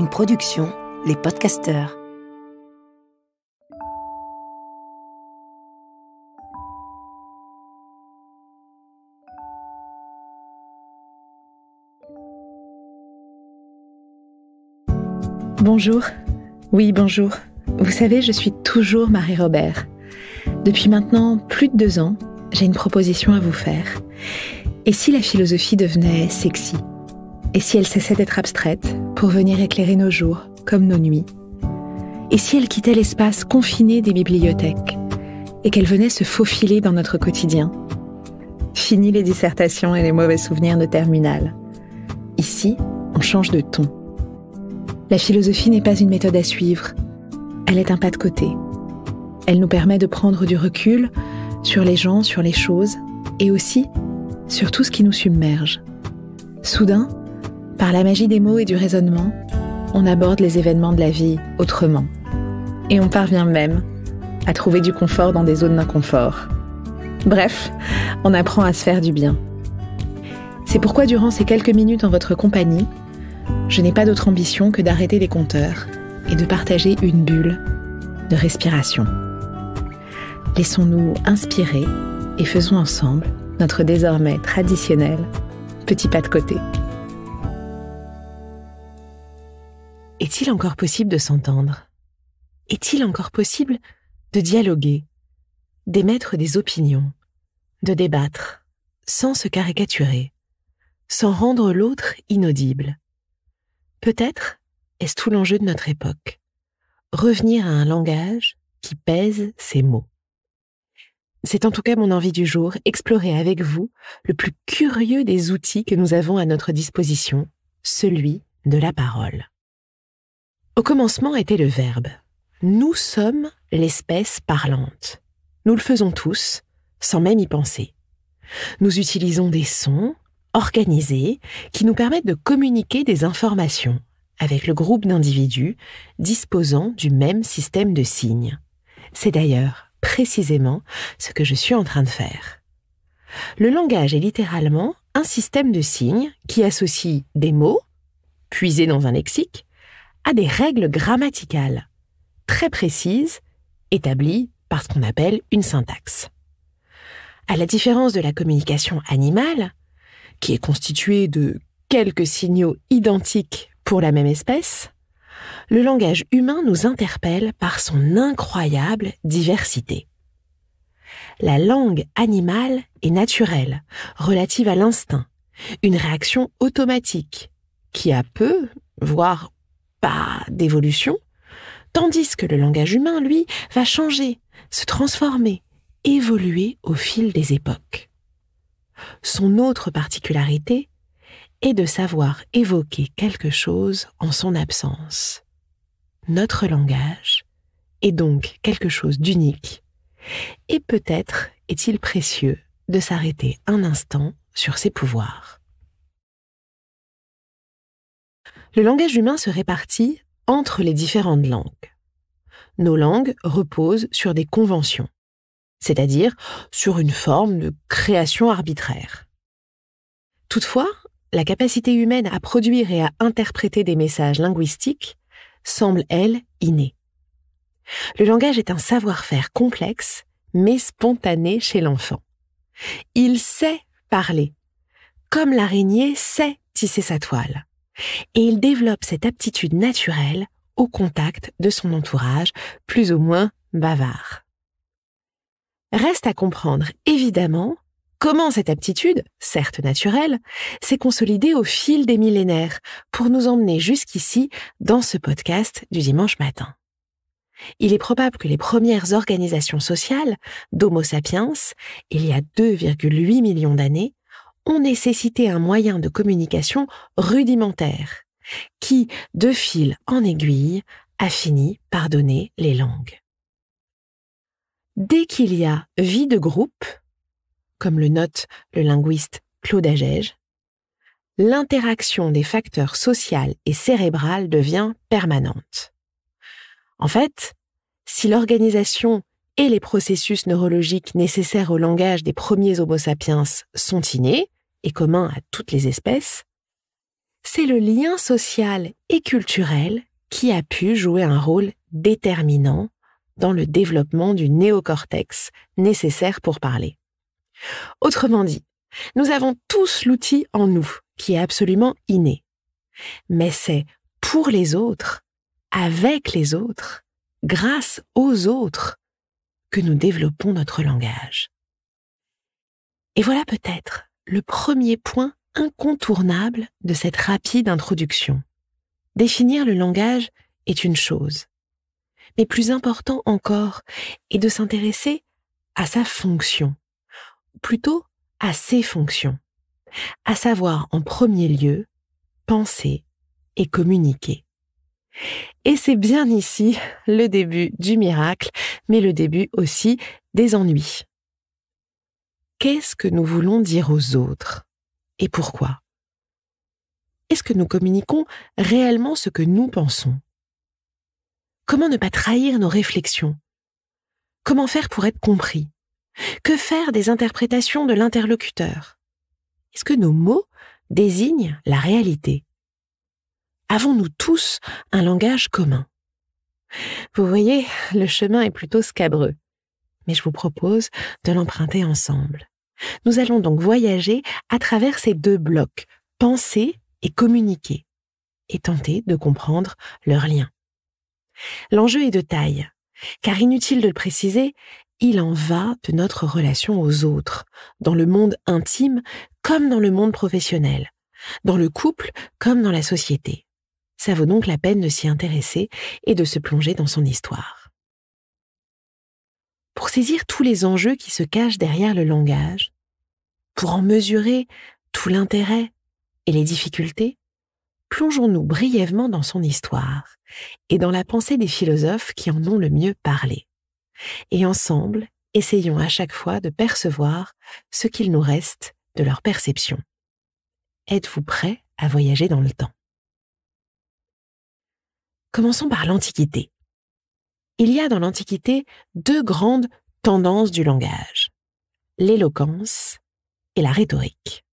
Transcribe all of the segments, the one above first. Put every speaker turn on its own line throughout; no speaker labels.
une production, Les Podcasteurs.
Bonjour. Oui, bonjour. Vous savez, je suis toujours Marie-Robert. Depuis maintenant plus de 2 ans, j'ai une proposition à vous faire. Et si la philosophie devenait sexy ? Et si elle cessait d'être abstraite pour venir éclairer nos jours comme nos nuits ? Et si elle quittait l'espace confiné des bibliothèques et qu'elle venait se faufiler dans notre quotidien ? Fini les dissertations et les mauvais souvenirs de terminale. Ici, on change de ton. La philosophie n'est pas une méthode à suivre, elle est un pas de côté. Elle nous permet de prendre du recul sur les gens, sur les choses, et aussi sur tout ce qui nous submerge. Soudain, par la magie des mots et du raisonnement, on aborde les événements de la vie autrement. Et on parvient même à trouver du confort dans des zones d'inconfort. Bref, on apprend à se faire du bien. C'est pourquoi durant ces quelques minutes en votre compagnie, je n'ai pas d'autre ambition que d'arrêter les compteurs et de partager une bulle de respiration. Laissons-nous inspirer et faisons ensemble notre désormais traditionnel petit pas de côté. Est-il encore possible de s'entendre ? Est-il encore possible de dialoguer, d'émettre des opinions, de débattre, sans se caricaturer, sans rendre l'autre inaudible ? Peut-être est-ce tout l'enjeu de notre époque, revenir à un langage qui pèse ses mots. C'est en tout cas mon envie du jour, explorer avec vous le plus curieux des outils que nous avons à notre disposition, celui de la parole. Au commencement était le verbe. Nous sommes l'espèce parlante. Nous le faisons tous, sans même y penser. Nous utilisons des sons organisés qui nous permettent de communiquer des informations avec le groupe d'individus disposant du même système de signes. C'est d'ailleurs précisément ce que je suis en train de faire. Le langage est littéralement un système de signes qui associe des mots, puisés dans un lexique, à des règles grammaticales très précises, établies par ce qu'on appelle une syntaxe. À la différence de la communication animale, qui est constituée de quelques signaux identiques pour la même espèce, le langage humain nous interpelle par son incroyable diversité. La langue animale est naturelle, relative à l'instinct, une réaction automatique, qui a peu, voire pas d'évolution, tandis que le langage humain, lui, va changer, se transformer, évoluer au fil des époques. Son autre particularité est de savoir évoquer quelque chose en son absence. Notre langage est donc quelque chose d'unique, et peut-être est-il précieux de s'arrêter un instant sur ses pouvoirs. Le langage humain se répartit entre les différentes langues. Nos langues reposent sur des conventions, c'est-à-dire sur une forme de création arbitraire. Toutefois, la capacité humaine à produire et à interpréter des messages linguistiques semble, elle, innée. Le langage est un savoir-faire complexe, mais spontané chez l'enfant. Il sait parler, comme l'araignée sait tisser sa toile, et il développe cette aptitude naturelle au contact de son entourage, plus ou moins bavard. Reste à comprendre, évidemment, comment cette aptitude, certes naturelle, s'est consolidée au fil des millénaires pour nous emmener jusqu'ici dans ce podcast du dimanche matin. Il est probable que les premières organisations sociales d'Homo sapiens, il y a 2,8 millions d'années, ont nécessité un moyen de communication rudimentaire qui, de fil en aiguille, a fini par donner les langues. Dès qu'il y a vie de groupe, comme le note le linguiste Claude Agege, l'interaction des facteurs social et cérébral devient permanente. En fait, si l'organisation et les processus neurologiques nécessaires au langage des premiers Homo sapiens sont innés et communs à toutes les espèces, C'est le lien social et culturel qui a pu jouer un rôle déterminant dans le développement du néocortex nécessaire pour parler. Autrement dit, nous avons tous l'outil en nous qui est absolument inné. Mais c'est pour les autres, avec les autres, grâce aux autres, que nous développons notre langage. Et voilà peut-être le premier point incontournable de cette rapide introduction. Définir le langage est une chose. Mais plus important encore est de s'intéresser à sa fonction, ou plutôt à ses fonctions, à savoir en premier lieu penser et communiquer. Et c'est bien ici le début du miracle, mais le début aussi des ennuis. Qu'est-ce que nous voulons dire aux autres et pourquoi ? Est-ce que nous communiquons réellement ce que nous pensons ? Comment ne pas trahir nos réflexions ? Comment faire pour être compris ? Que faire des interprétations de l'interlocuteur ? Est-ce que nos mots désignent la réalité ? Avons-nous tous un langage commun ? Vous voyez, le chemin est plutôt scabreux, mais je vous propose de l'emprunter ensemble. Nous allons donc voyager à travers ces deux blocs, penser et communiquer, et tenter de comprendre leurs liens. L'enjeu est de taille, car inutile de le préciser, il en va de notre relation aux autres, dans le monde intime comme dans le monde professionnel, dans le couple comme dans la société. Ça vaut donc la peine de s'y intéresser et de se plonger dans son histoire. Pour saisir tous les enjeux qui se cachent derrière le langage, pour en mesurer tout l'intérêt et les difficultés, plongeons-nous brièvement dans son histoire et dans la pensée des philosophes qui en ont le mieux parlé. Et ensemble, essayons à chaque fois de percevoir ce qu'il nous reste de leur perception. Êtes-vous prêts à voyager dans le temps ? Commençons par l'Antiquité. Il y a dans l'Antiquité deux grandes tendances du langage, l'éloquence et la rhétorique.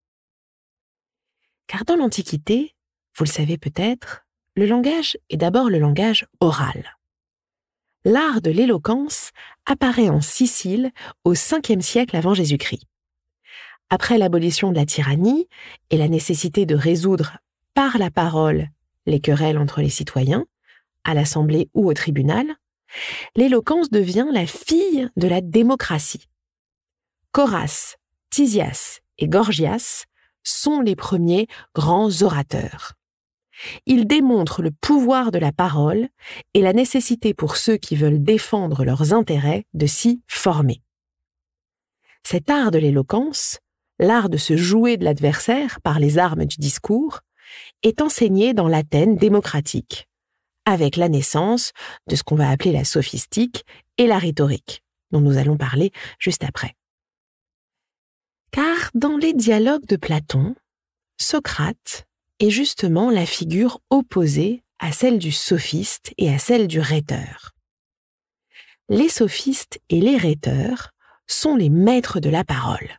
Car dans l'Antiquité, vous le savez peut-être, le langage est d'abord le langage oral. L'art de l'éloquence apparaît en Sicile au 5e siècle avant Jésus-Christ. Après l'abolition de la tyrannie et la nécessité de résoudre par la parole les querelles entre les citoyens, à l'Assemblée ou au tribunal, l'éloquence devient la fille de la démocratie. Horace, Tisias et Gorgias sont les premiers grands orateurs. Ils démontrent le pouvoir de la parole et la nécessité pour ceux qui veulent défendre leurs intérêts de s'y former. Cet art de l'éloquence, l'art de se jouer de l'adversaire par les armes du discours, est enseigné dans l'Athènes démocratique, avec la naissance de ce qu'on va appeler la sophistique et la rhétorique, dont nous allons parler juste après. Car dans les dialogues de Platon, Socrate est justement la figure opposée à celle du sophiste et à celle du rhéteur. Les sophistes et les rhéteurs sont les maîtres de la parole.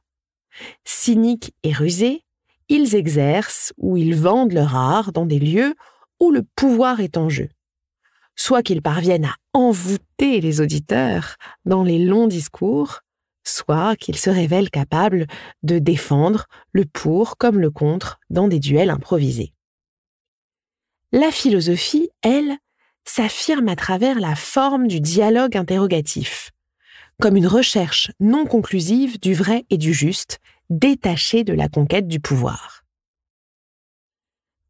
Cyniques et rusés, ils exercent ou ils vendent leur art dans des lieux où le pouvoir est en jeu. Soit qu'ils parviennent à envoûter les auditeurs dans les longs discours, soit qu'ils se révèlent capables de défendre le pour comme le contre dans des duels improvisés. La philosophie, elle, s'affirme à travers la forme du dialogue interrogatif, comme une recherche non conclusive du vrai et du juste, détachée de la conquête du pouvoir.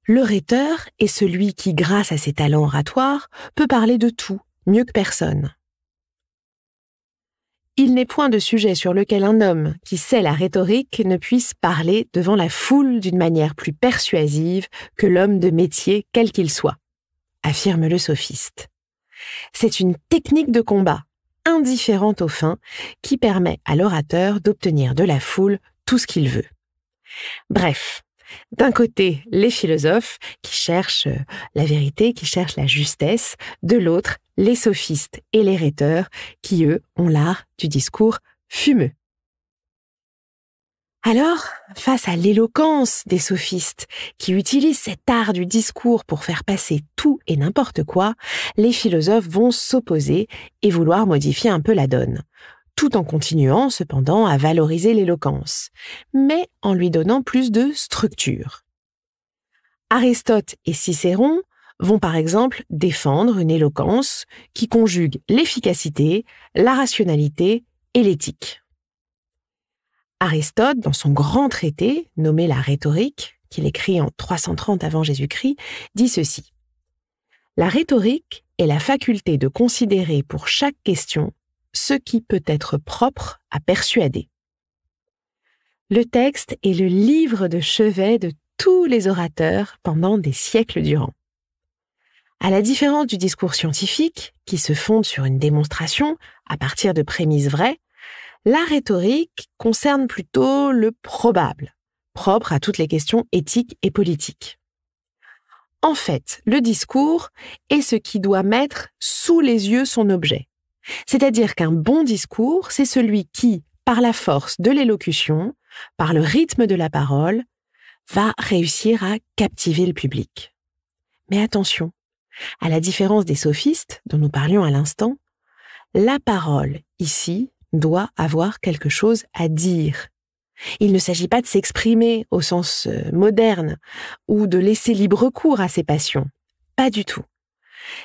Le rhéteur est celui qui, grâce à ses talents oratoires, peut parler de tout, mieux que personne. Il n'est point de sujet sur lequel un homme qui sait la rhétorique ne puisse parler devant la foule d'une manière plus persuasive que l'homme de métier quel qu'il soit, affirme le sophiste. C'est une technique de combat, indifférente aux fins, qui permet à l'orateur d'obtenir de la foule tout ce qu'il veut. Bref, d'un côté, les philosophes qui cherchent la vérité, qui cherchent la justesse, de l'autre, les sophistes et les rhéteurs qui, eux, ont l'art du discours fumeux. Alors, face à l'éloquence des sophistes qui utilisent cet art du discours pour faire passer tout et n'importe quoi, les philosophes vont s'opposer et vouloir modifier un peu la donne, tout en continuant cependant à valoriser l'éloquence, mais en lui donnant plus de structure. Aristote et Cicéron vont par exemple défendre une éloquence qui conjugue l'efficacité, la rationalité et l'éthique. Aristote, dans son grand traité, nommé la rhétorique, qu'il écrit en 330 avant Jésus-Christ, dit ceci. La rhétorique est la faculté de considérer pour chaque question ce qui peut être propre à persuader. Le texte est le livre de chevet de tous les orateurs pendant des siècles durant. À la différence du discours scientifique, qui se fonde sur une démonstration à partir de prémices vraies, la rhétorique concerne plutôt le probable, propre à toutes les questions éthiques et politiques. En fait, le discours est ce qui doit mettre sous les yeux son objet. C'est-à-dire qu'un bon discours, c'est celui qui, par la force de l'élocution, par le rythme de la parole, va réussir à captiver le public. Mais attention, à la différence des sophistes dont nous parlions à l'instant, la parole, ici, doit avoir quelque chose à dire. Il ne s'agit pas de s'exprimer au sens moderne ou de laisser libre cours à ses passions. Pas du tout.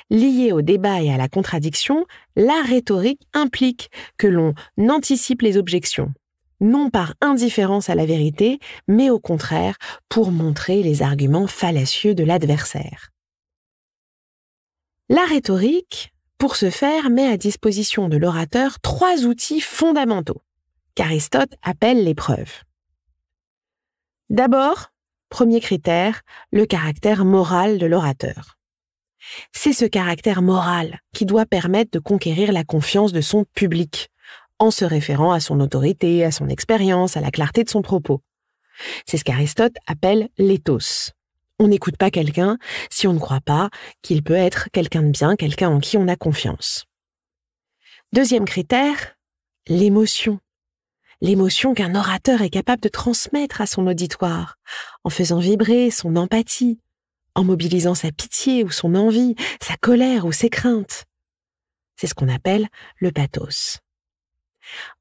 Lié au débat et à la contradiction, la rhétorique implique que l'on anticipe les objections, non par indifférence à la vérité, mais au contraire pour montrer les arguments fallacieux de l'adversaire. La rhétorique, pour ce faire, met à disposition de l'orateur 3 outils fondamentaux, qu'Aristote appelle les preuves. D'abord, premier critère, le caractère moral de l'orateur. C'est ce caractère moral qui doit permettre de conquérir la confiance de son public, en se référant à son autorité, à son expérience, à la clarté de son propos. C'est ce qu'Aristote appelle l'éthos. On n'écoute pas quelqu'un si on ne croit pas qu'il peut être quelqu'un de bien, quelqu'un en qui on a confiance. Deuxième critère, l'émotion. L'émotion qu'un orateur est capable de transmettre à son auditoire, en faisant vibrer son empathie, en mobilisant sa pitié ou son envie, sa colère ou ses craintes. C'est ce qu'on appelle le pathos.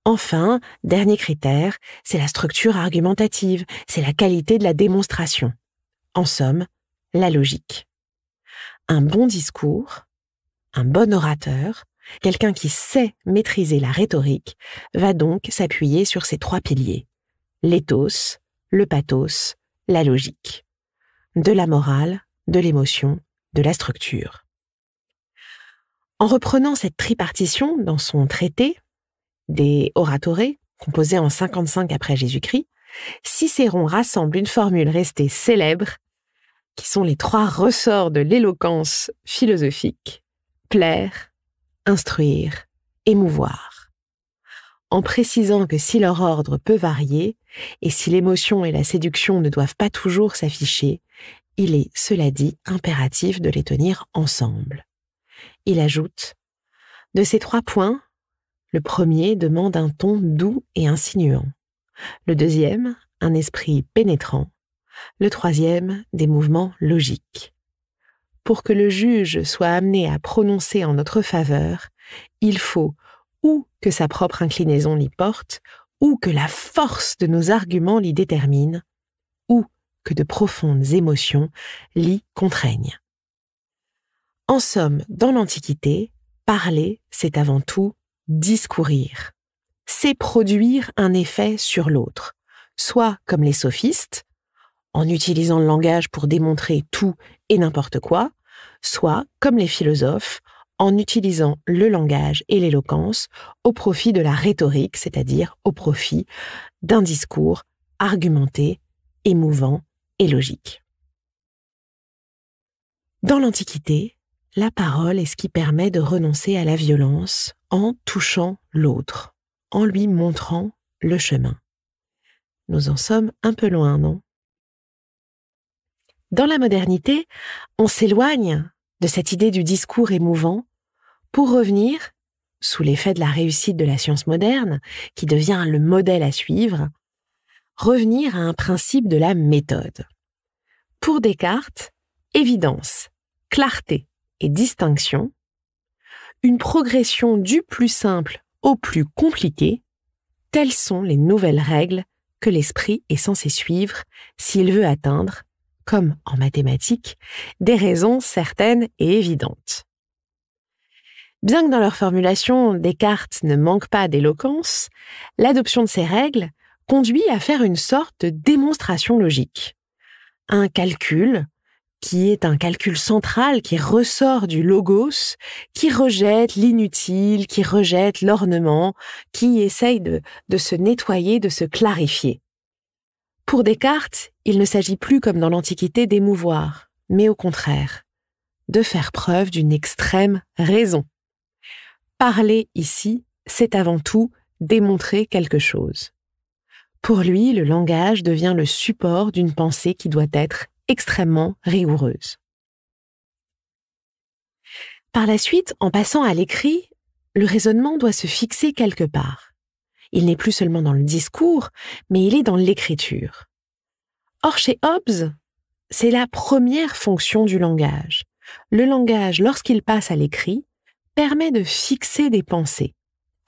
Enfin, dernier critère, c'est la structure argumentative, c'est la qualité de la démonstration. En somme, la logique. Un bon discours, un bon orateur, quelqu'un qui sait maîtriser la rhétorique, va donc s'appuyer sur ces 3 piliers. L'éthos, le pathos, la logique. De la morale, de l'émotion, de la structure. En reprenant cette tripartition dans son traité, des oratorés, composé en 55 après Jésus-Christ, Cicéron rassemble une formule restée célèbre, qui sont les 3 ressorts de l'éloquence philosophique: plaire, instruire, émouvoir. En précisant que si leur ordre peut varier, et si l'émotion et la séduction ne doivent pas toujours s'afficher, il est, cela dit, impératif de les tenir ensemble. Il ajoute: de ces 3 points, le premier demande un ton doux et insinuant. Le deuxième, un esprit pénétrant. Le troisième, des mouvements logiques. Pour que le juge soit amené à prononcer en notre faveur, il faut ou que sa propre inclinaison l'y porte, ou que la force de nos arguments l'y détermine, ou que de profondes émotions l'y contraignent. En somme, dans l'Antiquité, parler, c'est avant tout discourir. C'est produire un effet sur l'autre, soit comme les sophistes, en utilisant le langage pour démontrer tout et n'importe quoi, soit, comme les philosophes, en utilisant le langage et l'éloquence au profit de la rhétorique, c'est-à-dire au profit d'un discours argumenté, émouvant et logique. Dans l'Antiquité, la parole est ce qui permet de renoncer à la violence en touchant l'autre, en lui montrant le chemin. Nous en sommes un peu loin, non ? Dans la modernité, on s'éloigne de cette idée du discours émouvant pour revenir, sous l'effet de la réussite de la science moderne, qui devient le modèle à suivre, revenir à un principe de la méthode. Pour Descartes, évidence, clarté et distinction, une progression du plus simple au plus compliqué, telles sont les nouvelles règles que l'esprit est censé suivre s'il veut atteindre, comme en mathématiques, des raisons certaines et évidentes. Bien que dans leur formulation, Descartes ne manque pas d'éloquence, l'adoption de ces règles conduit à faire une sorte de démonstration logique. Un calcul qui est un calcul central qui ressort du logos, qui rejette l'inutile, qui rejette l'ornement, qui essaye de se nettoyer, de se clarifier. Pour Descartes, il ne s'agit plus comme dans l'Antiquité d'émouvoir, mais au contraire, de faire preuve d'une extrême raison. Parler ici, c'est avant tout démontrer quelque chose. Pour lui, le langage devient le support d'une pensée qui doit être extrêmement rigoureuse. Par la suite, en passant à l'écrit, le raisonnement doit se fixer quelque part. Il n'est plus seulement dans le discours, mais il est dans l'écriture. Or, chez Hobbes, c'est la première fonction du langage. Le langage, lorsqu'il passe à l'écrit, permet de fixer des pensées,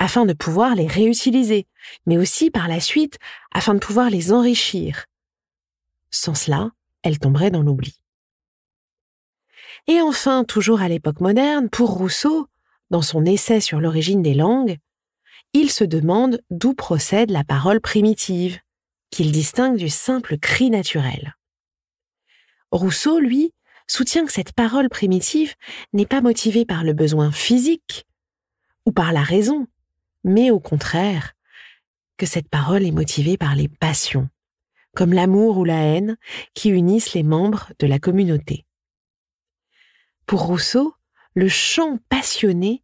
afin de pouvoir les réutiliser, mais aussi par la suite, afin de pouvoir les enrichir. Sans cela, elles tomberaient dans l'oubli. Et enfin, toujours à l'époque moderne, pour Rousseau, dans son essai sur l'origine des langues, il se demande d'où procède la parole primitive, qu'il distingue du simple cri naturel. Rousseau, lui, soutient que cette parole primitive n'est pas motivée par le besoin physique ou par la raison, mais au contraire, que cette parole est motivée par les passions, comme l'amour ou la haine qui unissent les membres de la communauté. Pour Rousseau, le chant passionné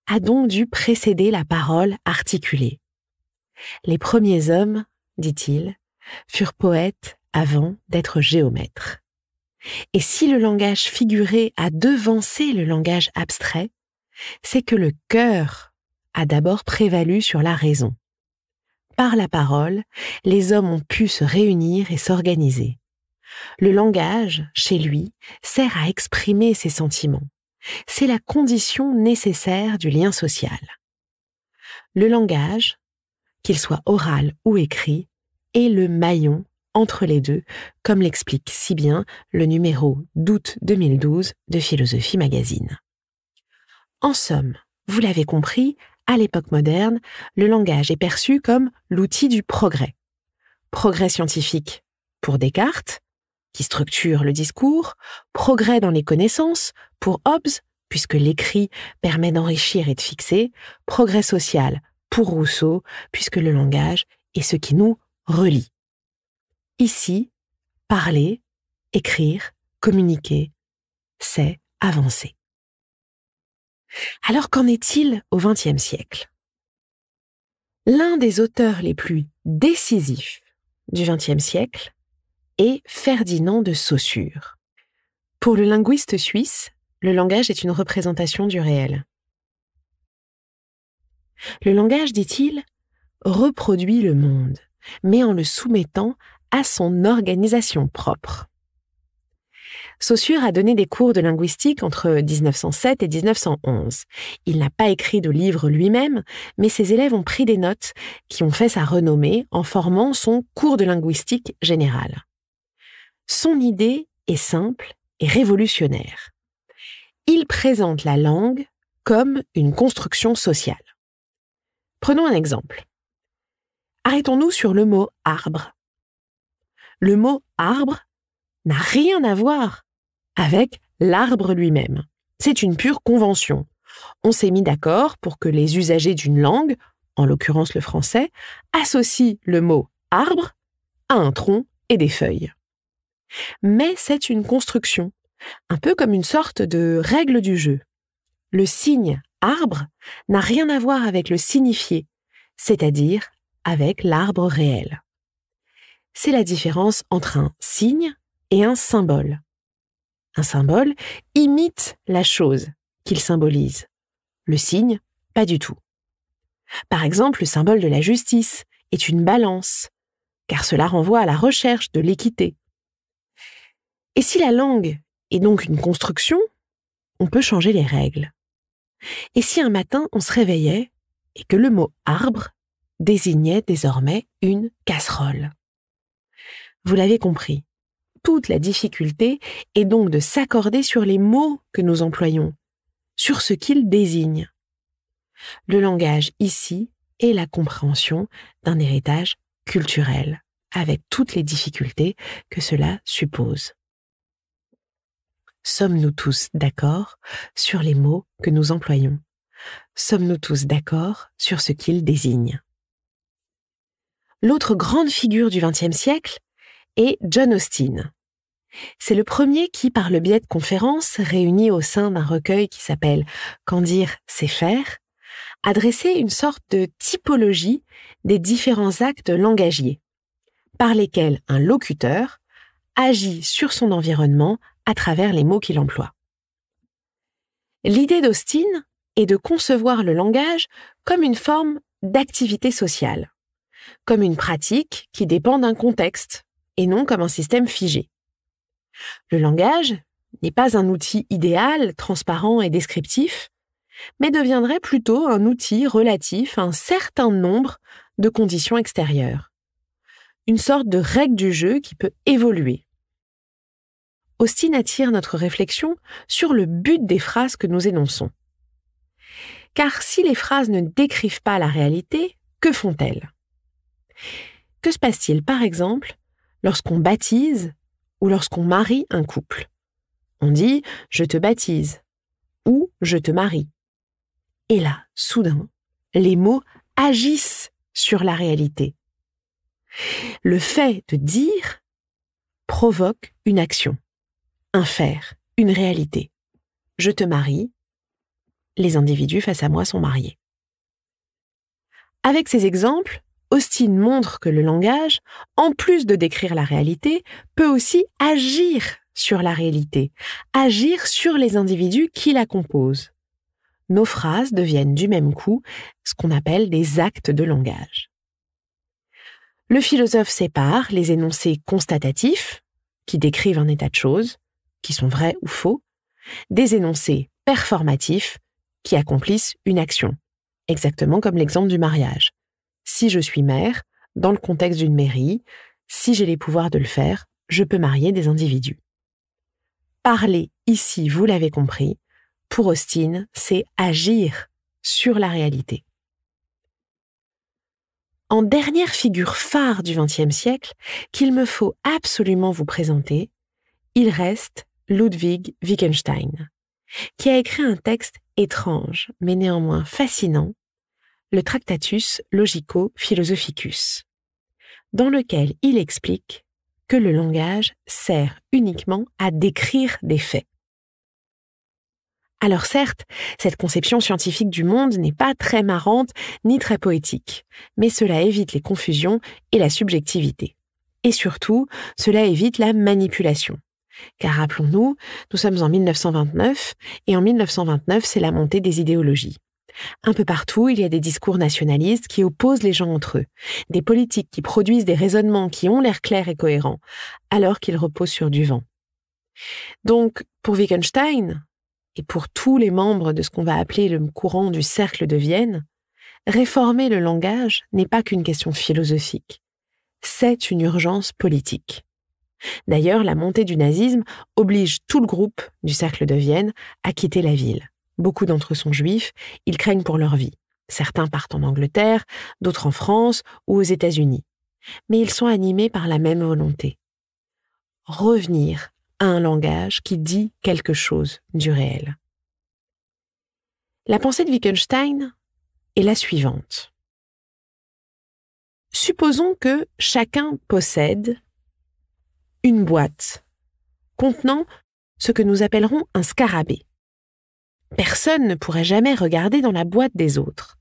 a donc dû précéder la parole articulée. Les premiers hommes, dit-il, furent poètes avant d'être géomètres. Et si le langage figuré a devancé le langage abstrait, c'est que le cœur a d'abord prévalu sur la raison. Par la parole, les hommes ont pu se réunir et s'organiser. Le langage, chez lui, sert à exprimer ses sentiments. C'est la condition nécessaire du lien social. Le langage, qu'il soit oral ou écrit, est le maillon entre les deux, comme l'explique si bien le numéro d'août 2012 de Philosophie Magazine. En somme, vous l'avez compris, à l'époque moderne, le langage est perçu comme l'outil du progrès. Progrès scientifique pour Descartes, qui structure le discours, progrès dans les connaissances pour Hobbes, puisque l'écrit permet d'enrichir et de fixer, progrès social pour Rousseau, puisque le langage est ce qui nous relie. Ici, parler, écrire, communiquer, c'est avancer. Alors qu'en est-il au XXe siècle ? L'un des auteurs les plus décisifs du XXe siècle est Ferdinand de Saussure. Pour le linguiste suisse, le langage est une représentation du réel. Le langage, dit-il, reproduit le monde, mais en le soumettant à son organisation propre. Saussure a donné des cours de linguistique entre 1907 et 1911. Il n'a pas écrit de livre lui-même, mais ses élèves ont pris des notes qui ont fait sa renommée en formant son cours de linguistique général. Son idée est simple et révolutionnaire. Il présente la langue comme une construction sociale. Prenons un exemple. Arrêtons-nous sur le mot « arbre ». Le mot « arbre » n'a rien à voir avec l'arbre lui-même. C'est une pure convention. On s'est mis d'accord pour que les usagers d'une langue, en l'occurrence le français, associent le mot « arbre » à un tronc et des feuilles. Mais c'est une construction, un peu comme une sorte de règle du jeu. Le signe « arbre » n'a rien à voir avec le signifié, c'est-à-dire avec l'arbre réel. C'est la différence entre un signe et un symbole. Un symbole imite la chose qu'il symbolise. Le signe, pas du tout. Par exemple, le symbole de la justice est une balance, car cela renvoie à la recherche de l'équité. Et si la langue est donc une construction, on peut changer les règles. Et si un matin on se réveillait et que le mot arbre désignait désormais une casserole? Vous l'avez compris, toute la difficulté est donc de s'accorder sur les mots que nous employons, sur ce qu'ils désignent. Le langage ici est la compréhension d'un héritage culturel, avec toutes les difficultés que cela suppose. Sommes-nous tous d'accord sur les mots que nous employons? Sommes-nous tous d'accord sur ce qu'ils désignent? L'autre grande figure du XXe siècle est John Austin. C'est le premier qui, par le biais de conférences réunies au sein d'un recueil qui s'appelle « Qu'en dire, c'est faire », a dressé une sorte de typologie des différents actes langagiers, par lesquels un locuteur agit sur son environnement à travers les mots qu'il emploie. L'idée d'Austin est de concevoir le langage comme une forme d'activité sociale, comme une pratique qui dépend d'un contexte et non comme un système figé. Le langage n'est pas un outil idéal, transparent et descriptif, mais deviendrait plutôt un outil relatif à un certain nombre de conditions extérieures. Une sorte de règle du jeu qui peut évoluer. Austin attire notre réflexion sur le but des phrases que nous énonçons. Car si les phrases ne décrivent pas la réalité, que font-elles? Que se passe-t-il, par exemple, lorsqu'on baptise ou lorsqu'on marie un couple? On dit « je te baptise » ou « je te marie ». Et là, soudain, les mots agissent sur la réalité. Le fait de dire provoque une action, un faire, une réalité. Je te marie, les individus face à moi sont mariés. Avec ces exemples, Austin montre que le langage, en plus de décrire la réalité, peut aussi agir sur la réalité, agir sur les individus qui la composent. Nos phrases deviennent du même coup ce qu'on appelle des actes de langage. Le philosophe sépare les énoncés constatatifs, qui décrivent un état de choses, qui sont vrais ou faux, des énoncés performatifs, qui accomplissent une action, exactement comme l'exemple du mariage. Si je suis mère, dans le contexte d'une mairie, si j'ai les pouvoirs de le faire, je peux marier des individus. Parler ici, vous l'avez compris, pour Austin, c'est agir sur la réalité. En dernière figure phare du XXe siècle, qu'il me faut absolument vous présenter, il reste Ludwig Wittgenstein, qui a écrit un texte étrange, mais néanmoins fascinant, le Tractatus Logico-Philosophicus, dans lequel il explique que le langage sert uniquement à décrire des faits. Alors certes, cette conception scientifique du monde n'est pas très marrante ni très poétique, mais cela évite les confusions et la subjectivité. Et surtout, cela évite la manipulation. Car rappelons-nous, nous sommes en 1929, et en 1929, c'est la montée des idéologies. Un peu partout, il y a des discours nationalistes qui opposent les gens entre eux, des politiques qui produisent des raisonnements qui ont l'air clairs et cohérents, alors qu'ils reposent sur du vent. Donc, pour Wittgenstein, et pour tous les membres de ce qu'on va appeler le courant du cercle de Vienne, réformer le langage n'est pas qu'une question philosophique, c'est une urgence politique. D'ailleurs, la montée du nazisme oblige tout le groupe du cercle de Vienne à quitter la ville. Beaucoup d'entre eux sont juifs, ils craignent pour leur vie. Certains partent en Angleterre, d'autres en France ou aux États-Unis. Mais ils sont animés par la même volonté. Revenir à un langage qui dit quelque chose du réel. La pensée de Wittgenstein est la suivante. Supposons que chacun possède une boîte contenant ce que nous appellerons un scarabée. Personne ne pourrait jamais regarder dans la boîte des autres,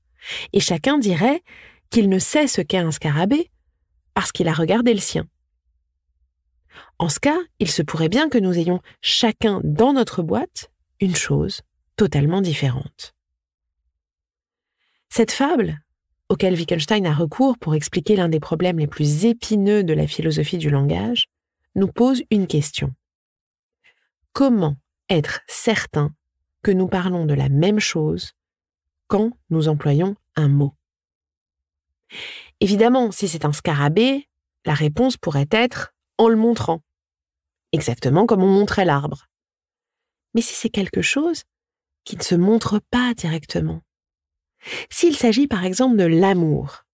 et chacun dirait qu'il ne sait ce qu'est un scarabée parce qu'il a regardé le sien. En ce cas, il se pourrait bien que nous ayons chacun dans notre boîte une chose totalement différente. Cette fable auquel Wittgenstein a recours pour expliquer l'un des problèmes les plus épineux de la philosophie du langage, nous pose une question. Comment être certain que nous parlons de la même chose quand nous employons un mot? Évidemment, si c'est un scarabée, la réponse pourrait être en le montrant, exactement comme on montrait l'arbre. Mais si c'est quelque chose qui ne se montre pas directement, s'il s'agit par exemple de l'amour,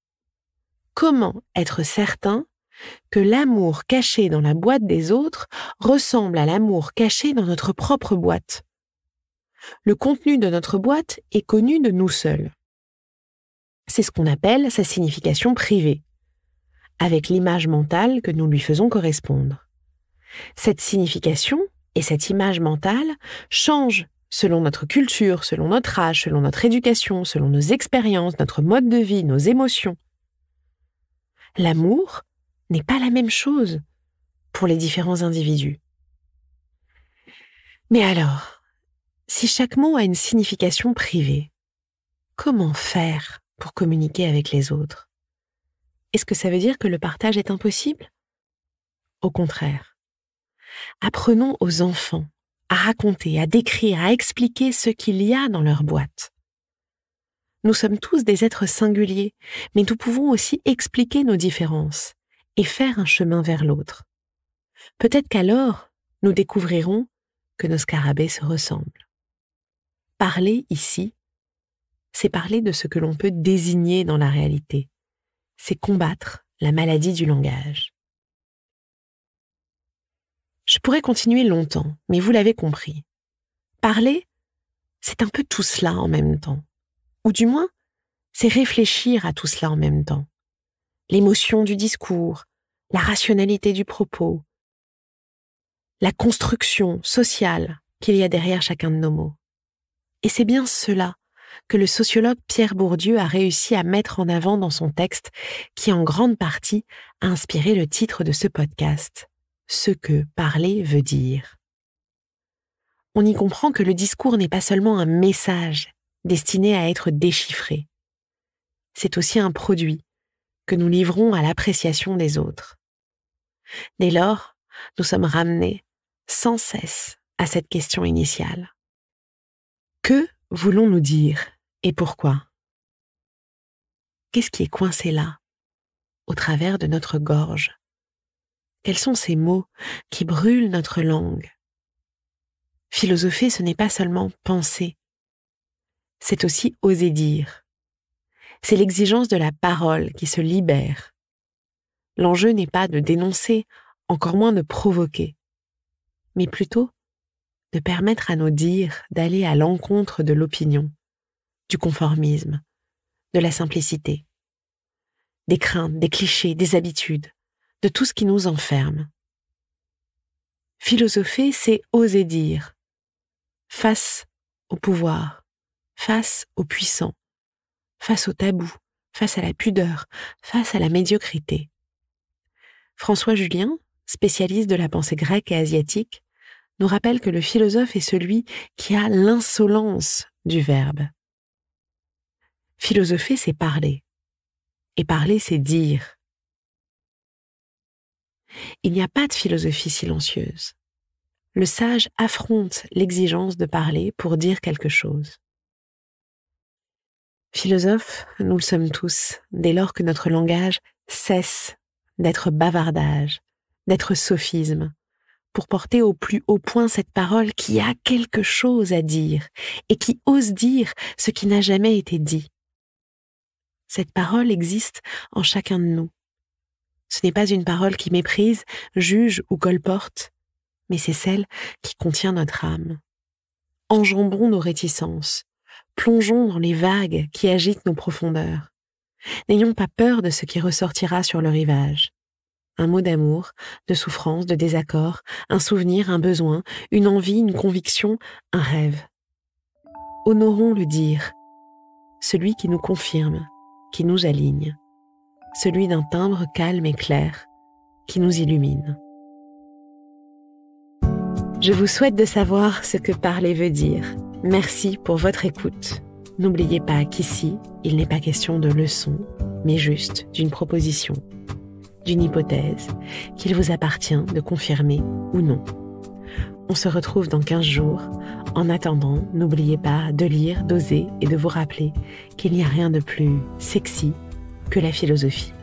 comment être certain que l'amour caché dans la boîte des autres ressemble à l'amour caché dans notre propre boîte? Le contenu de notre boîte est connu de nous seuls. C'est ce qu'on appelle sa signification privée, avec l'image mentale que nous lui faisons correspondre. Cette signification et cette image mentale changent selon notre culture, selon notre âge, selon notre éducation, selon nos expériences, notre mode de vie, nos émotions. L'amour n'est pas la même chose pour les différents individus. Mais alors, si chaque mot a une signification privée, comment faire pour communiquer avec les autres? Est-ce que ça veut dire que le partage est impossible? Au contraire. Apprenons aux enfants à raconter, à décrire, à expliquer ce qu'il y a dans leur boîte. Nous sommes tous des êtres singuliers, mais nous pouvons aussi expliquer nos différences et faire un chemin vers l'autre. Peut-être qu'alors, nous découvrirons que nos scarabées se ressemblent. Parler ici, c'est parler de ce que l'on peut désigner dans la réalité. C'est combattre la maladie du langage. Je pourrais continuer longtemps, mais vous l'avez compris. Parler, c'est un peu tout cela en même temps. Ou du moins, c'est réfléchir à tout cela en même temps. L'émotion du discours, la rationalité du propos, la construction sociale qu'il y a derrière chacun de nos mots. Et c'est bien cela que le sociologue Pierre Bourdieu a réussi à mettre en avant dans son texte, qui en grande partie a inspiré le titre de ce podcast. Ce que parler veut dire. On y comprend que le discours n'est pas seulement un message destiné à être déchiffré. C'est aussi un produit que nous livrons à l'appréciation des autres. Dès lors, nous sommes ramenés sans cesse à cette question initiale. Que voulons-nous dire et pourquoi? Qu'est-ce qui est coincé là, au travers de notre gorge? Quels sont ces mots qui brûlent notre langue? Philosopher, ce n'est pas seulement penser, c'est aussi oser dire. C'est l'exigence de la parole qui se libère. L'enjeu n'est pas de dénoncer, encore moins de provoquer, mais plutôt de permettre à nos dires d'aller à l'encontre de l'opinion, du conformisme, de la simplicité, des craintes, des clichés, des habitudes, de tout ce qui nous enferme. Philosopher, c'est oser dire, face au pouvoir, face aux puissants, face au tabou, face à la pudeur, face à la médiocrité. François Julien, spécialiste de la pensée grecque et asiatique, nous rappelle que le philosophe est celui qui a l'insolence du verbe. Philosopher, c'est parler. Et parler, c'est dire. Il n'y a pas de philosophie silencieuse. Le sage affronte l'exigence de parler pour dire quelque chose. Philosophes, nous le sommes tous, dès lors que notre langage cesse d'être bavardage, d'être sophisme, pour porter au plus haut point cette parole qui a quelque chose à dire et qui ose dire ce qui n'a jamais été dit. Cette parole existe en chacun de nous. Ce n'est pas une parole qui méprise, juge ou colporte, mais c'est celle qui contient notre âme. Enjambons nos réticences, plongeons dans les vagues qui agitent nos profondeurs. N'ayons pas peur de ce qui ressortira sur le rivage. Un mot d'amour, de souffrance, de désaccord, un souvenir, un besoin, une envie, une conviction, un rêve. Honorons le dire, celui qui nous confirme, qui nous aligne. Celui d'un timbre calme et clair qui nous illumine. Je vous souhaite de savoir ce que parler veut dire. Merci pour votre écoute. N'oubliez pas qu'ici, il n'est pas question de leçons, mais juste d'une proposition, d'une hypothèse qu'il vous appartient de confirmer ou non. On se retrouve dans 15 jours. En attendant, n'oubliez pas de lire, d'oser et de vous rappeler qu'il n'y a rien de plus sexy que la philosophie.